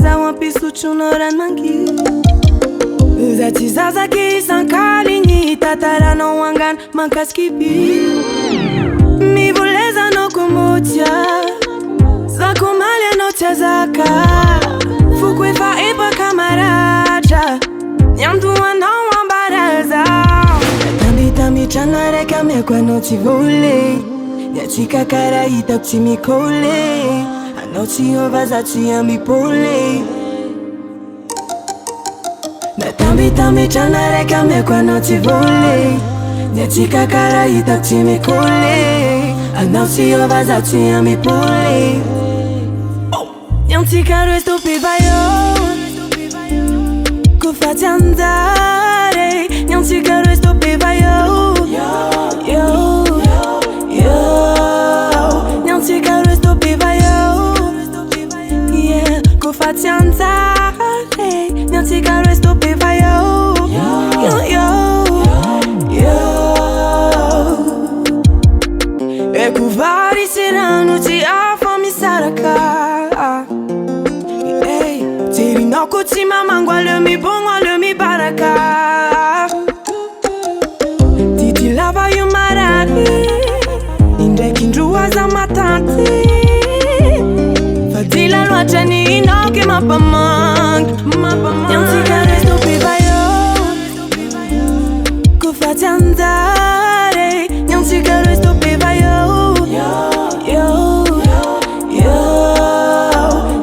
zaho ampisotronao ranomanginy za tsy zazaky isan-kaligny tataranao angano mankasiky biby mivolezanao komotia zako maly anao tsy azaka foko efa epaka maratra niandohanao ambaraza tambitamitrano araiky ameko anao tsy voly niatsika karaha hitako tsy mikôly anao tsy ova za tsy ambipôly tambitamitrano araiky ameko anao tsy voly niatsika karaha hitako tsy mikôly anao tsy ova za tsy ambipôly niantsika roe stopiva io kofa tsy anjary niantsika roe stopiva io niantsika roe stopiva io kofa tsy anjary niantsika roe stopiva io eko vary sy rano tsy afa misaraka jerinao ko tsy mamango aleo mibongo aleo mibaraka dity lava io marary indraiky indroa za matanty fa dila loatra ny inaoky mampamangy niantsika roe stopiva io kofa tsy anjary niantsika roe stopiva io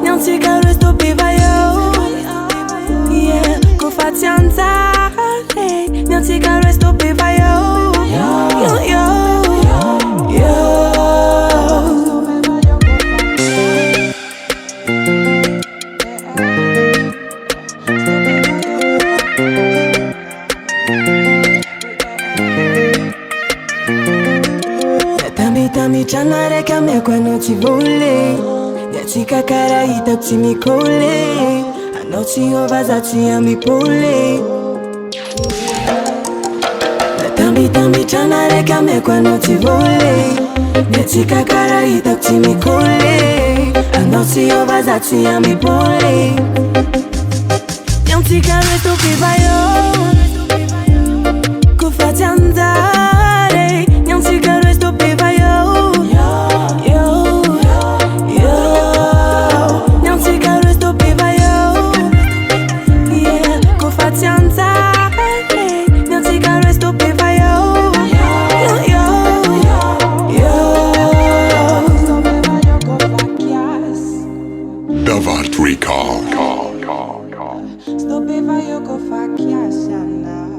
niantsika roe stopiva io kofa tsy anjary niantsika roe stopiva io tambitamitrano araiky ameko anao tsy voly niatsika karaha hitako tsy mikôly anao tsy ova za tsy ambipôly tambitamitrano araiky ameko anao tsy voly niatsika karaha hitako tsy mikôly anao tsy ova za tsy ambipôly niantsika roe stopiva io kofa tsy anjary niantsika roe stopiva io niantsika roe stopiva io kofa tsy anjary niantsika roe stopiva io Davart Recall. stopiva io kofa chiasana